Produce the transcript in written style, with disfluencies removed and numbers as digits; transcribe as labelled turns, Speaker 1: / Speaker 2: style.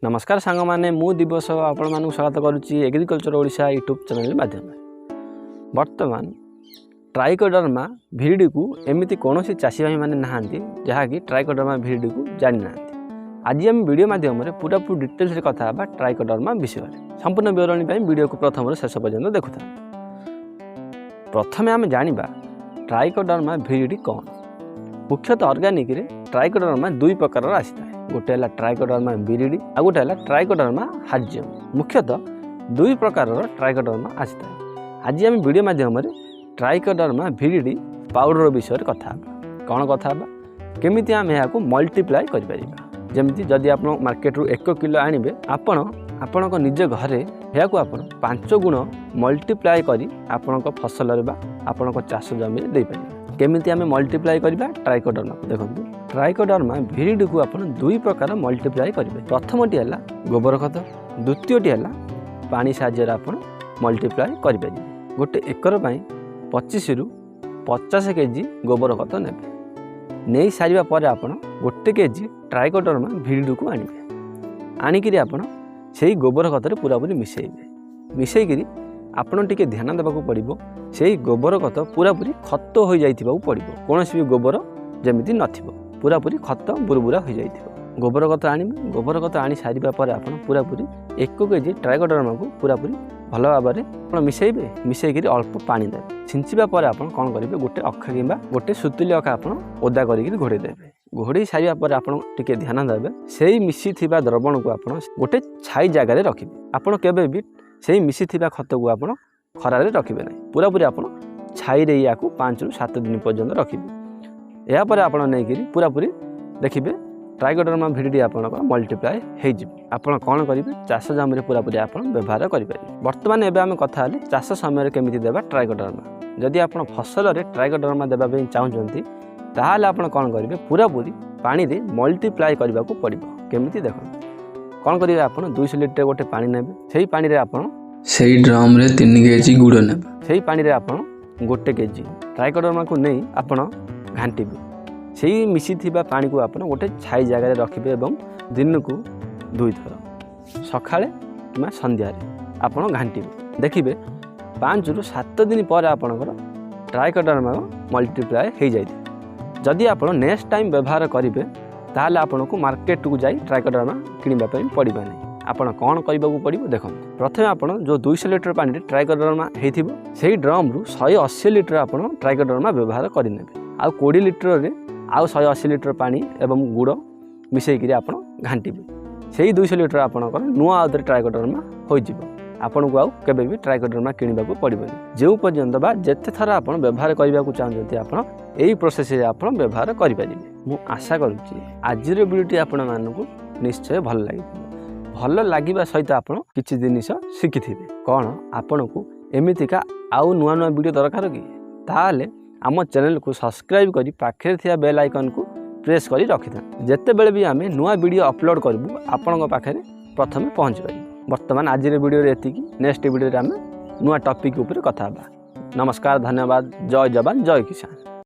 Speaker 1: नमस्कार सांग मैंने मु दिवस आपण मानक स्वागत करुच्ची एग्रीकल्चर ओडिशा यूट्यूब चैनल माध्यम बर्तमान ट्राइकोडर्मा भिरिडी को एमती कौन चाषी भाई मैंने नहांती जहाँकि ट्राइकोडर्मा भिरिडी को जानी ना आज आम वीडियो माध्यम पूरा डिटेल्स कथा ट्राइकोडर्मा विषय में संपूर्ण विवरणी वीडियो को प्रथम शेष पर्यंत देखुता। प्रथमे आम जाना ट्राइकोडर्मा भिरिडी कौन। मुख्यतः ऑर्गेनिक रे ट्राइकोडर्मा दुई प्रकार आसी था। गोटे है ट्राइकोडर्मा भिरिडी आ गोटे है ट्राइकोडर्मा हार्जियम। मुख्यतः दुई प्रकार ट्राइकोडर्मा आसी था। आज आम वीडियो माध्यम ट्राइकोडर्मा भिरिडी पाउडर विषय कथा कौन कथा केमिति आम यहाँ मल्टीप्लाई करें। जमी जदि आप मार्केट रू 1 किलो आणवे आपण निज घरे या 5 गुण मल्टीप्लाई करी आपण फसल आपण चाष जमी दे पारे। केमिति आम मल्टीप्लाई करवा ट्राइकोडर्मा देखो। ट्राइकोडर्मा भिरिडी को आप दुई प्रकार मल्टीप्लाई करेंगे। प्रथमटी है गोबर खत, द्वितीयटी है पानी साहाय्य आप मल्टीप्लाई करेंगे। गोटे एकर 25 रु 50 केजी गोबर खत ने नहीं सारिबा परे आपण 1 केजी ट्राइकोडर्मा भिरिडी को आणिकी आप गोबर खत पूरापूरी मिसेकरी आपण टिके ध्यान देवाक पड़ो। से गोबर खत पूरापूरी खत हो जाइथिबा पड़ो। कौन भी गोबर जमीती नथिबो पूरापूरी खत बुरबुरा हो जाइथिबो। गोबर खत आणिबे। गोबर खत आनी सारिबा परे आपण पूरापूरी 1 केजी ट्राइकोडर्मा को पूरापूरी भल भाव में मिसेबे। मिसेकरी अल्प पानी देवे। छिंचिबा परे आपण कौन करेंगे गोटे अखा कि गोटे सुतुली अखा आपण ओदा करिक घोड़े देवे। घोड़े सारिबा परे आपण टिके ध्यान देवे। से मिसी थिबा द्रवण को आपण गोटे छाई जगार रखिबे। आपण केबे भी से मिसी थिबा खत को आपण खरारे रखिबे नहीं। पूरापूरी आपण छाई रे या 5 रु 7 दिन पर्यंत रखिबे। या परे आपण नै करी पूरापूरी देखिबे ट्राइकोडर्मा भिरिडी आपण मल्टीप्लाई हो जिवे। आपण कौन करेंगे चाष जमी पूरापूरी आप व्यवहार करेंगे। बर्तमान एवं आम कथा चाष समय केमिति देबा ट्राइकोडर्मा। जदि आप फसल में ट्राइकोडर्मा देवाई चाहते ताहले आपण कौन करेंगे पूरापूरी पानी दे मल्टीप्लाई करने को पड़ो। केमिति देखो कौन करेंगे आप 200 लिटर गोटे पानी नेबे। से पानी रे आपण
Speaker 2: से ड्रम रे 3 केजी गुड़ नेबे।
Speaker 1: से पानी रे आपण 1 केजी ट्राइकोडर्मा को नहीं आपण घांटिबे। से मिसी थिबा पानी को आपण गोटे छाई जगह रखिबे एवं दिन को 2 थर सकाळे कि संध्या आपण घांटिबे। देखिबे 5 रु 7 दिन पर आपणकर ट्राइकोडर्मा मल्टीप्लाई हो जाए। जदि आप नेक्स्ट टाइम व्यवहार करेंगे ताहले आपन को मार्केट को जाई ट्राइकोडर्मा किनिबा पई पड़िबा नहीं। आपन कौन करबा को पड़िबो देखो। प्रथमे आपन जो 200 लिटर पानी ट्राइकोडर्मा हेथिबो सेही ड्रम रु 180 लिटर आपन ट्राइकोडर्मा व्यवहार करिनेबे। आ 20 लिटर रे आ 180 लिटर पानी एवं गुड़ मिसेकरी आप घांटिबे। से 200 लिटर आपणकर नुआ आउे ट्राइकोडर्मा हो जिवो। आपन को आउ केबे भी ट्राइकोडर्मा किनिबा को पड़िबनी। जो पर्यंत बा जेते थर आप व्यवहार करने को चाहते आप यही प्रोसेस आप व्यवहार करें। मु आशा करुच्ची आज वीडियो आपण मानक निश्चय भल लगे। भल लगे सहित आप किसी जिनिस शिखि कौन आपण को एमतीका आउ नुआ नुआ वीडियो दरकार कि ताहले आम चैनल को सब्सक्राइब करी पाखे थिया बेल आइकन को प्रेस करी रखि था। जेते बेले भी आमे नुआ वीडियो अपलोड करबू आपन पाखे प्रथमे पहुँच पार। वर्तमान आज वीडियो एति नेक्स्ट वीडियो आमे नुआ टॉपिक ऊपर कथा। नमस्कार, धन्यवाद। जय जवान जय किसान।